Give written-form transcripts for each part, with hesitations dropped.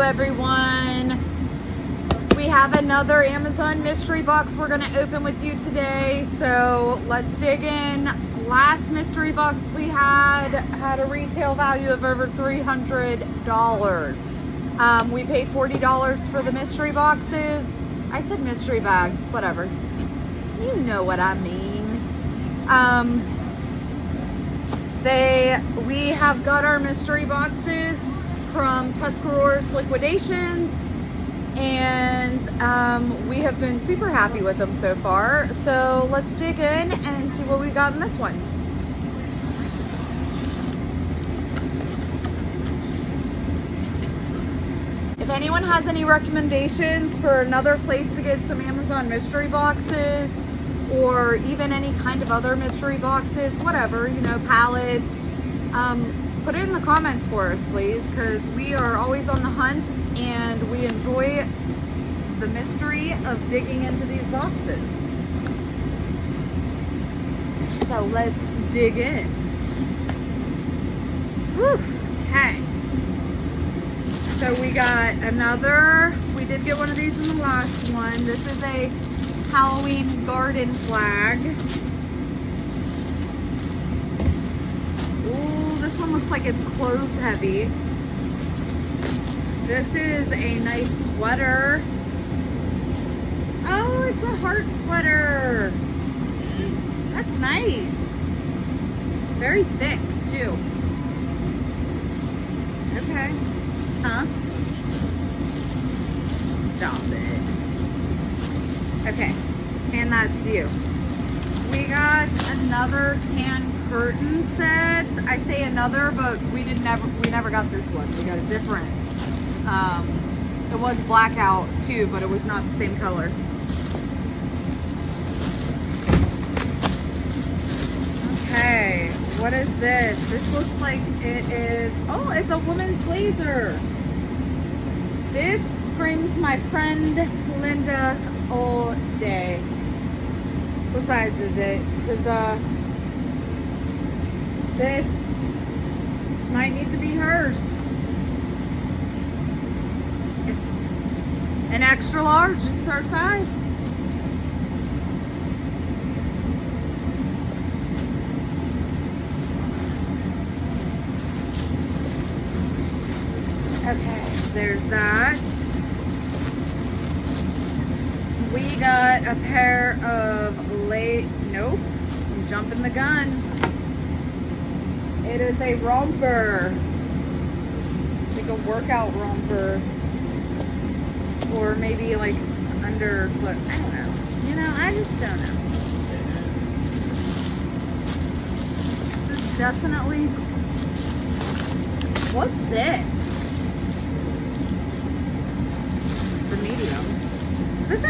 everyone. We have another Amazon mystery box we're gonna open with you today. So let's dig in. Last mystery box we had a retail value of over $300. We paid $40 for the mystery boxes. I said mystery bag, whatever. You know what I mean. We have got our mystery boxes from Tuscarora's Liquidations, and we have been super happy with them so far. So let's dig in and see what we got in this one. If anyone has any recommendations for another place to get some Amazon mystery boxes, or even any kind of other mystery boxes, whatever, you know, pallets, put it in the comments for us, please, because we are always on the hunt and we enjoy the mystery of digging into these boxes. So let's dig in. Whew. Okay. So we got another, we did get one of these in the last one. This is a Halloween garden flag. Ooh, this one looks like it's clothes heavy. This is a nice sweater. Oh, it's a heart sweater. That's nice. Very thick too. Okay. Huh? Stop it. Okay, hand that to you. We got another tan curtain set. I say another, but we never got this one. We got a different. It was blackout too, but it was not the same color. Okay, what is this? This looks like it is, oh, it's a woman's blazer. This brings my friend Linda all day. What size is it? Because this might need to be hers. An extra large, it's her size. Okay, there's that. We got a pair of nope, I'm jumping the gun. It is a romper. Like a workout romper. Or maybe like underfoot. I don't know. You know, I just don't know. This is definitely, what's this? The medium. Is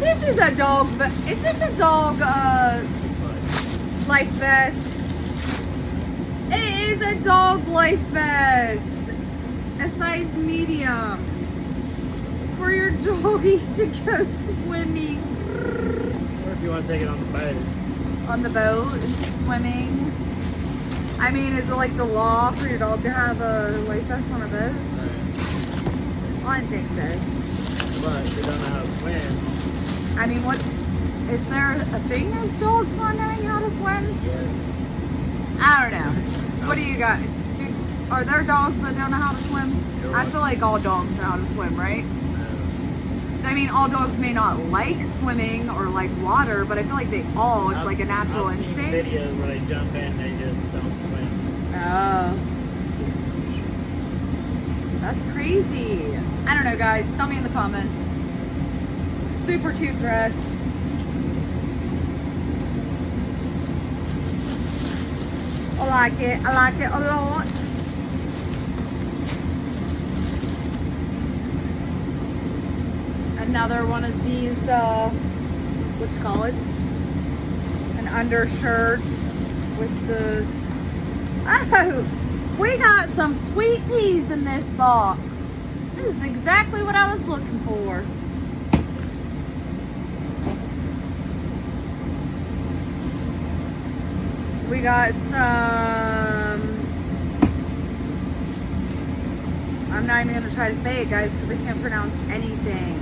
this is a dog, but is this a dog life vest? It is a dog life vest. A size medium. For your doggy to go swimming. Or if you want to take it on the boat. On the boat and swimming. I mean, is it like the law for your dog to have a life vest on a boat? Right. Well, I think so. But they don't know how to swim. I mean, what is there a thing as dogs not knowing how to swim? Yeah. I don't know. What do you got? Are there dogs that don't know how to swim? Sure. I feel like all dogs know how to swim, right? I mean, all dogs may not like swimming or like water, but I feel like they all, it's like a natural I've instinct. seen videos where they jump in, they just don't swim. Oh. That's crazy. I don't know, guys. Tell me in the comments. Super cute dress. I like it. I like it a lot. Another one of these, what you call it? An undershirt with the, oh, we got some sweet peas in this box. This is exactly what I was looking for. We got some I'm not even gonna try to say it, guys, because I can't pronounce anything.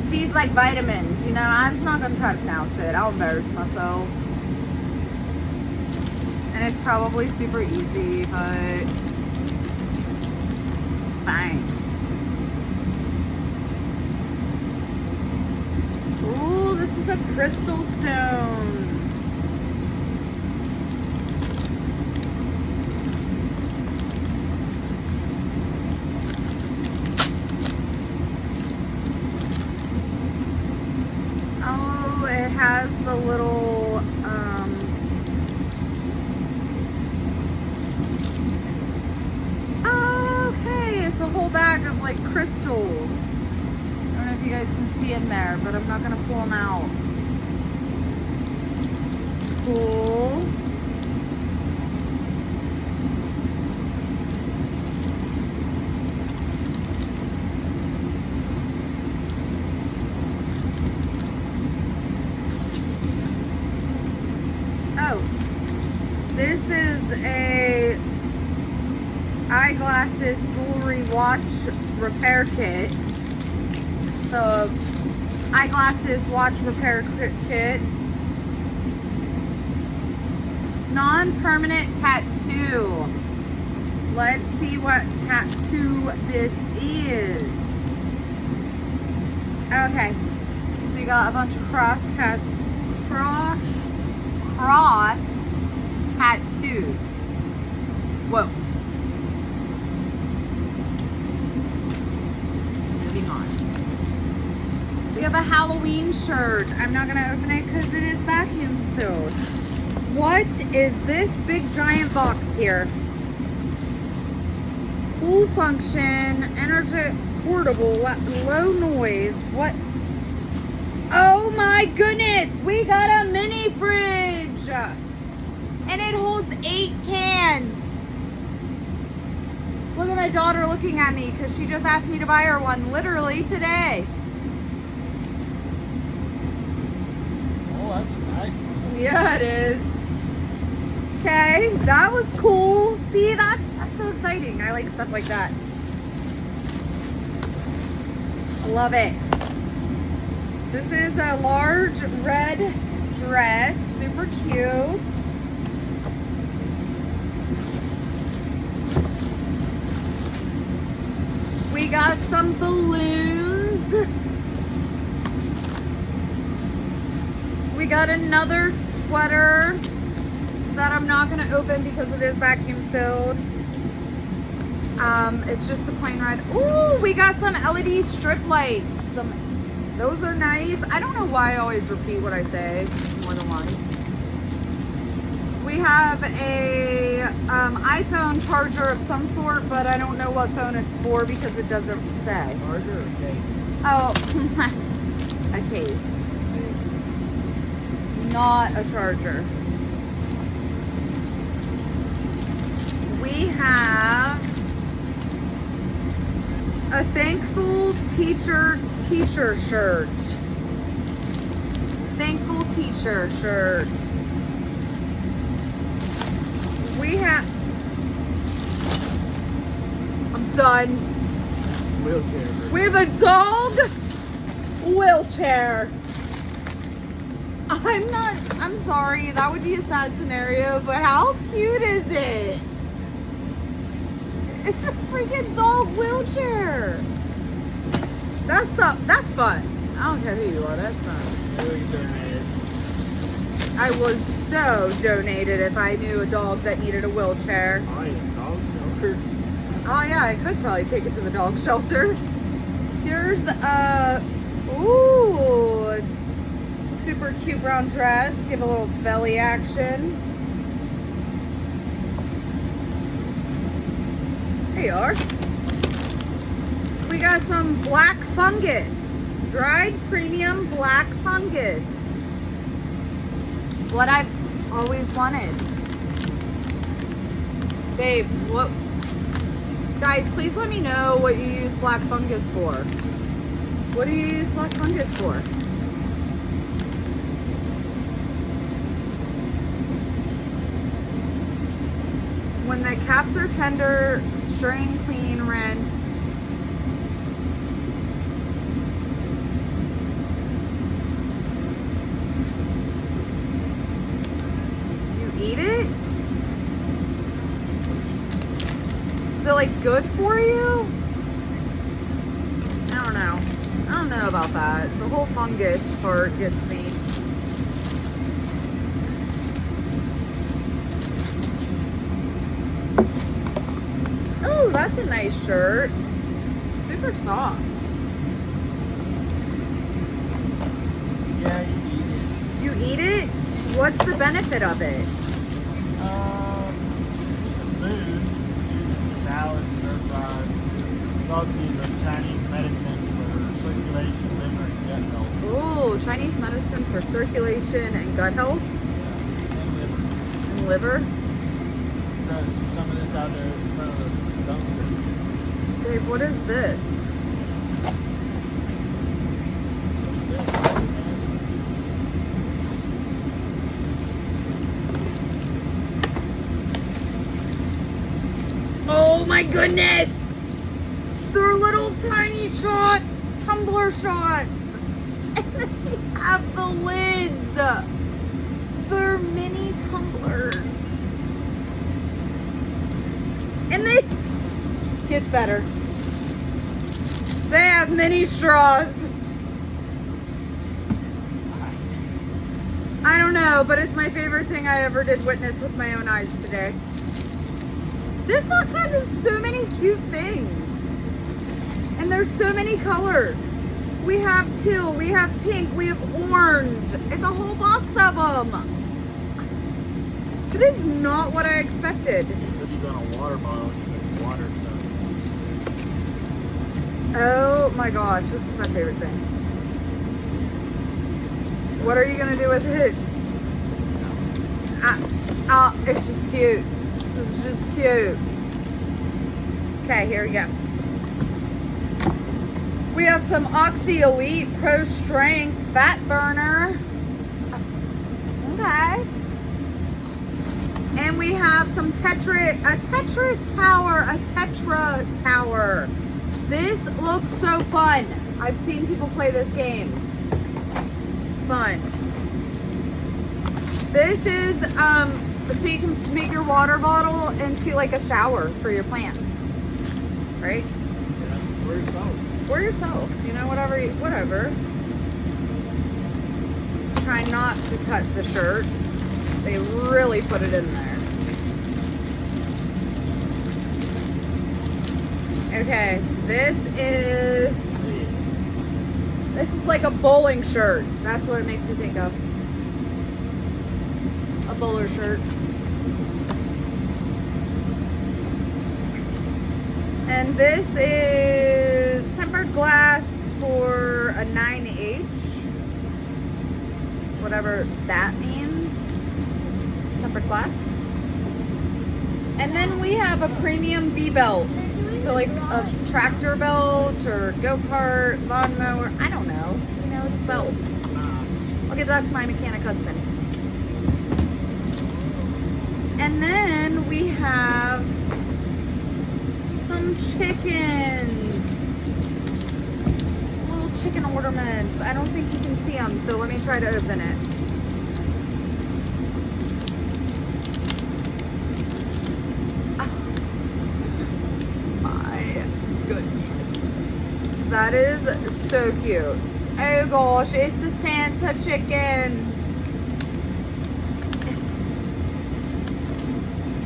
These like vitamins, you know, I'm just not gonna try to pronounce it. I'll embarrass myself. And it's probably super easy, but it's fine. Ooh, this is a crystal stone. Oh, it has the little, okay, it's a whole bag of like crystals. I don't know if you guys can see in there, but I'm not gonna pull them out. Cool. Oh, this is a eyeglasses, jewelry, watch repair kit. So, eyeglasses, watch repair kit. Non-permanent tattoo. Let's see what tattoo this is. Okay, so you got a bunch of cross tattoos. Whoa. Moving on. We have a Halloween shirt. I'm not gonna open it because it is vacuum sealed. What is this big giant box here? Full function, energy portable, low noise. What? Oh my goodness, we got a mini fridge and it holds 8 cans. Look at my daughter looking at me because she just asked me to buy her one literally today. Oh, that's nice. Yeah, it is. Okay, that was cool. See, that's so exciting. I like stuff like that. I love it. This is a large red dress, super cute. We got some balloons. We got another sweater that I'm not going to open because it is vacuum sealed. It's just a plain red. Ooh, we got some LED strip lights. Those are nice. I don't know why I always repeat what I say more than once. We have a iPhone charger of some sort, but I don't know what phone it's for because it doesn't say. Charger or case? Oh, a case. Not a charger. We have a Thankful Teacher shirt. Thankful Teacher shirt. We have... I'm done. Wheelchair. We have a dog wheelchair. I'm sorry, that would be a sad scenario, but how cute is it? It's a freaking dog wheelchair. That's fun. I don't care who you are, that's fun. Maybe we can donate it. I would so donate it if I knew a dog that needed a wheelchair. Oh, yeah, dog shelter. Oh yeah, I could probably take it to the dog shelter. Here's a, ooh, super cute brown dress. Give a little belly action. There you are. We got some black fungus. Dried premium black fungus. What I've always wanted. Babe, what? Guys, please let me know what you use black fungus for. What do you use black fungus for? When the caps are tender, string clean, rinse. You eat it? Is it like good for you? I don't know. I don't know about that. The whole fungus part gets me. Oh, that's a nice shirt. Super soft. Yeah, you eat it. You eat it? What's the benefit of it? Food, salad, stir fries. It's also a Chinese medicine for circulation, liver, and gut health. Oh, Chinese medicine for circulation and gut health And liver. and liver. There's some of this out there in front of the dumpster. Babe, what is this? Oh my goodness! They're little tiny shots, tumbler shots. And they have the lids. They're mini tumblers. And they gets better. They have mini straws. I don't know, but it's my favorite thing I ever did witness with my own eyes today. This box has so many cute things. And there's so many colors. We have teal, we have pink, we have orange. It's a whole box of them. It is not what I expected. This is on a water bottle. You put water stuff. Oh my gosh, this is my favorite thing. What are you gonna do with it? It's just cute. This is just cute. Okay, here we go. We have some Oxy Elite Pro Strength Fat Burner. Okay. And we have some Tetra Tower. This looks so fun. I've seen people play this game. Fun. This is so you can make your water bottle into like a shower for your plants, right? Yeah, or yourself. Or yourself, you know, whatever. Let's try not to cut the shirt. They really put it in there. Okay, this is like a bowling shirt. That's what it makes me think of. A bowler shirt. And this is tempered glass for a 9H. Whatever that means. Tempered glass. And then we have a premium V-belt. So like a tractor belt or go-kart, lawnmower. I don't know. You know, it's a belt. Nice. I'll give that to my mechanic husband. And then we have some chickens. Little chicken ornaments. I don't think you can see them, so let me try to open it. My goodness. That is so cute. Oh gosh, it's a Santa chicken.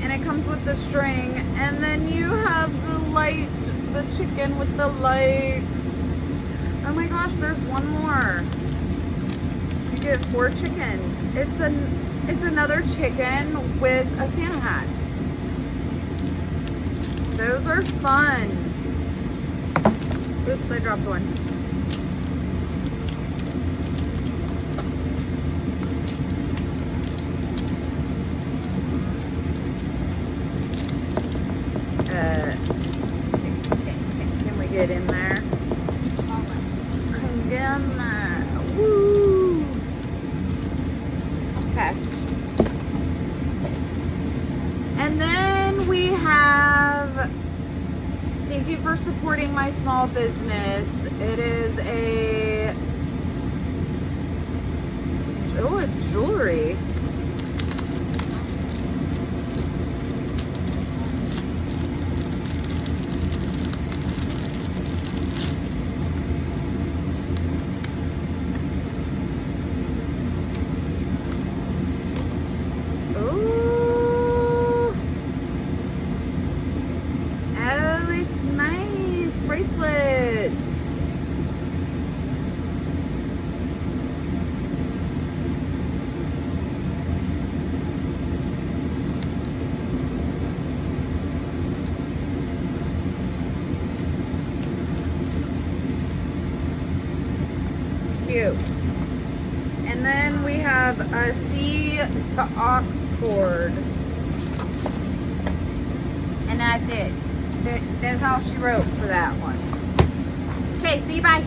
And it comes with the string. And then you have the light, the chicken with the lights. Oh my gosh, there's one more. You get 4 chickens. It's another chicken with a Santa hat. Those are fun. Oops, I dropped one. Can we get in there? Get in there. Woo! Okay. And then we have, thank you for supporting my small business. It is a, oh, it's jewelry. Ooh. Oh, it's nice. Bracelets. Cute. And then we have a C to aux cord. And that's it. That's all she wrote for that one. Okay, see you, bye.